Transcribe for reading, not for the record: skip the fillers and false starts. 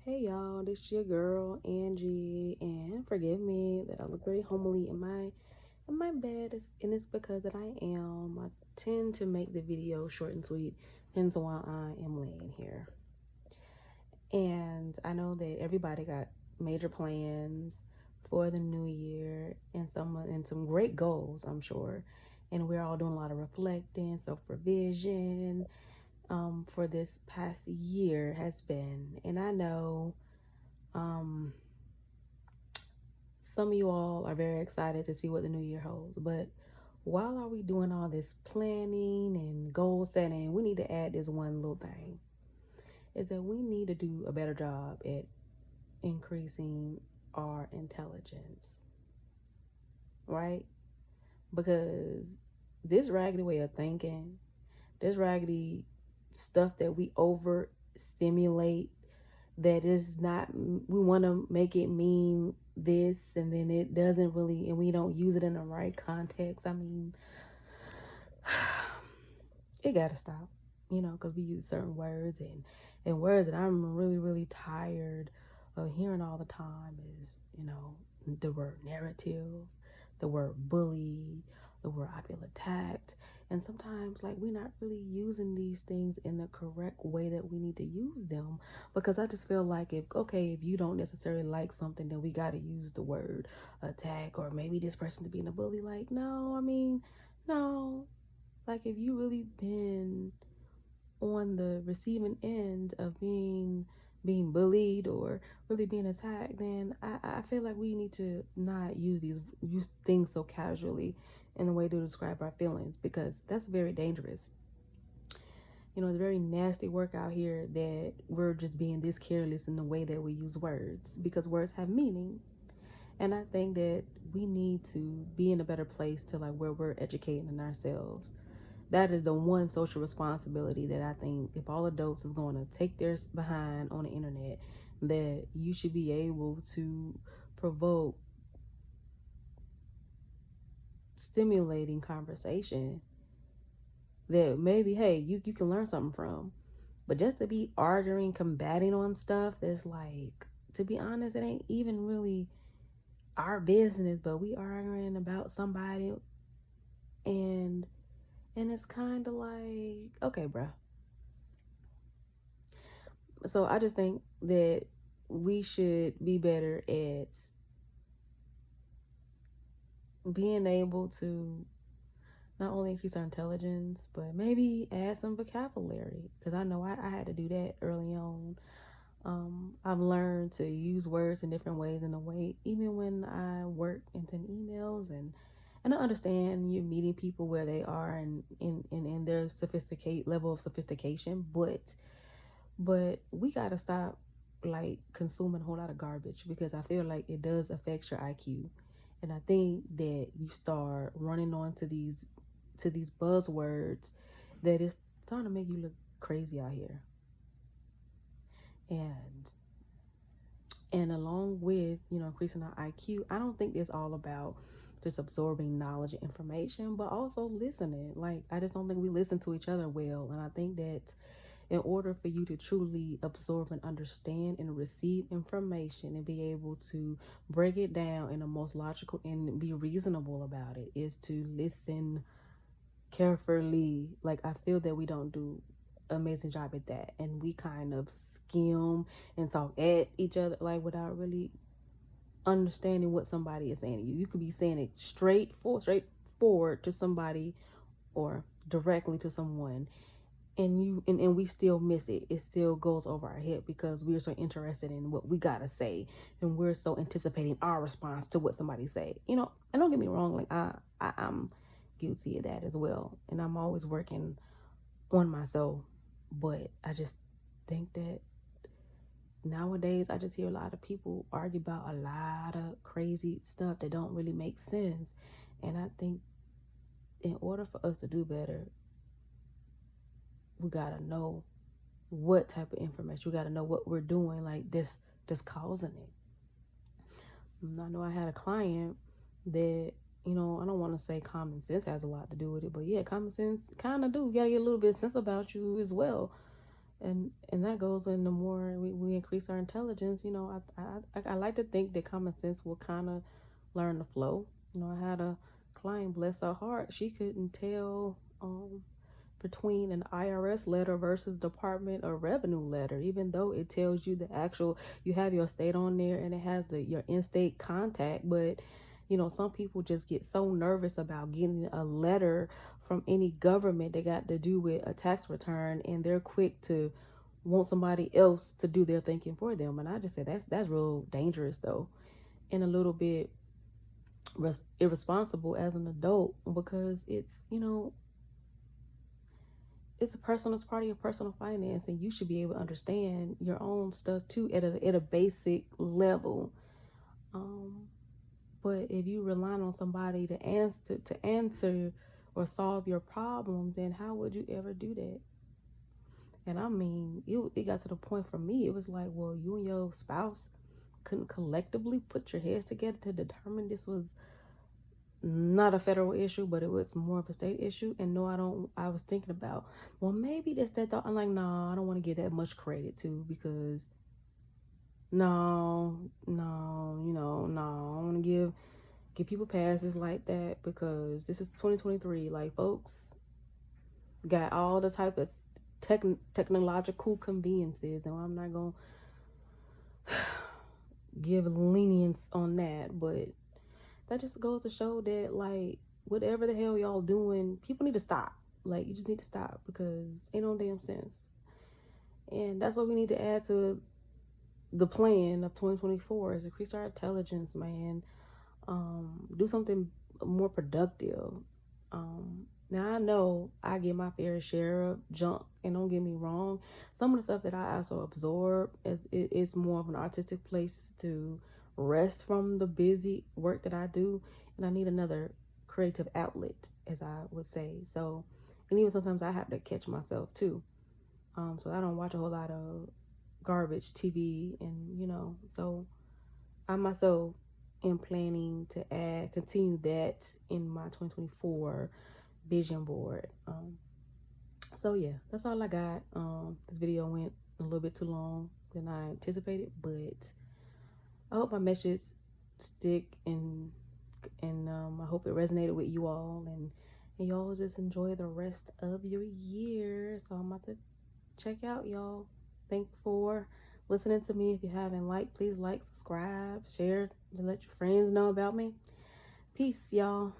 Hey y'all, this your girl Angie, and forgive me that I look very homely in my bed, and it's because that I am. I tend to make the video short and sweet, hence why I am laying here. And I know that everybody got major plans for the new year and some great goals, I'm sure. And we're all doing a lot of reflecting, self-revision, for this past year has been. And I know um, some of you all are very excited to see what the new year holds. But while are we doing all this planning and goal setting, we need to add this one little thing. Is that we need to do a better job at increasing our intelligence. Right? Because this raggedy way of thinking, this raggedy stuff that we overstimulate, that is not, we want to make it mean this, and then it doesn't really, and we don't use it in the right context. I mean, it gotta stop, because we use certain words, and words that I'm really, really tired of hearing all the time is, the word narrative, the word bully, the word I feel attacked. And sometimes, like, we're not really using these things in the correct way that we need to use them, because I just feel like if you don't necessarily like something, then we got to use the word attack, or maybe this person to being a bully. Like, no, I mean, no. Like, if you really been on the receiving end of being bullied or really being attacked, then I feel like we need to not use things so casually in the way to describe our feelings, because that's very dangerous. It's a very nasty work out here that we're just being this careless in the way that we use words, because words have meaning. And I think that we need to be in a better place to, like, where we're educating ourselves. That is the one social responsibility that I think, if all adults is going to take their behind on the internet, that you should be able to provoke stimulating conversation that maybe, hey, you can learn something from. But just to be arguing, combating on stuff that's, like, to be honest, it ain't even really our business, but we arguing about somebody, and it's kind of like, okay, bruh. So I just think that we should be better at being able to not only increase our intelligence, but maybe add some vocabulary. Because I know I had to do that early on. I've learned to use words in different ways in a way, even when I work and send emails, and I understand you're meeting people where they are and in their level of sophistication, but we gotta stop, like, consuming a whole lot of garbage, because I feel like it does affect your IQ. And I think that you start running on to these buzzwords that is starting to make you look crazy out here. And along with, increasing our IQ, I don't think it's all about just absorbing knowledge and information, but also listening. Like, I just don't think we listen to each other well. And I think that in order for you to truly absorb and understand and receive information and be able to break it down in the most logical and be reasonable about it, is to listen carefully. Like, I feel that we don't do an amazing job at that, and we kind of skim and talk at each other, like, without really understanding what somebody is saying to you. You could be saying it straightforward to somebody, or directly to someone, and we still miss it. It still goes over our head because we're so interested in what we gotta say, and we're so anticipating our response to what somebody say. And don't get me wrong, like, I'm guilty of that as well, and I'm always working on myself. But I just think that nowadays I just hear a lot of people argue about a lot of crazy stuff that don't really make sense. And I think in order for us to do better, we gotta know what type of information. We gotta know what we're doing, like this causing it. I know I had a client that, I don't want to say common sense has a lot to do with it, but yeah, common sense kind of do. You gotta get a little bit of sense about you as well. And that goes when the more we increase our intelligence, you know, I like to think that common sense will kind of learn the flow. You know, I had a client, bless her heart, she couldn't tell between an IRS letter versus Department of Revenue letter, even though it tells you the actual, you have your state on there and it has your in-state contact. But you know, some people just get so nervous about getting a letter from any government that got to do with a tax return, and they're quick to want somebody else to do their thinking for them. And I just say that's real dangerous though, and a little bit irresponsible as an adult, because it's, you know, it's part of your personal finance, and you should be able to understand your own stuff too at a basic level. But if you rely on somebody to answer or solve your problems, then how would you ever do that? And I mean, it got to the point for me, it was like, well, you and your spouse couldn't collectively put your heads together to determine this was not a federal issue, but it was more of a state issue. And no, I was thinking about, well, maybe that's that thought. I'm like, no, I don't want to give that much credit to, because no, you know, no, I don't want to give people passes like that, because this is 2023. Like, folks got all the type of technological conveniences, and I'm not gonna give lenience on that. But that just goes to show that, like, whatever the hell y'all doing, people need to stop. Like, you just need to stop, because ain't no damn sense. And that's what we need to add to the plan of 2024, is increase our intelligence, man. Do something more productive. Now I know I get my fair share of junk, and don't get me wrong, some of the stuff that I also absorb is more of an artistic place to rest from the busy work that I do, and I need another creative outlet, as I would say. So, and even sometimes I have to catch myself too. So I don't watch a whole lot of garbage TV, and you know, so I myself am planning to continue that in my 2024 vision board. So yeah, that's all I got. This video went a little bit too long than I anticipated, but I hope my message stick, and I hope it resonated with you all, and y'all just enjoy the rest of your year. So I'm about to check out, y'all. Thanks for listening to me. If you haven't liked, please like, subscribe, share to let your friends know about me. Peace, y'all.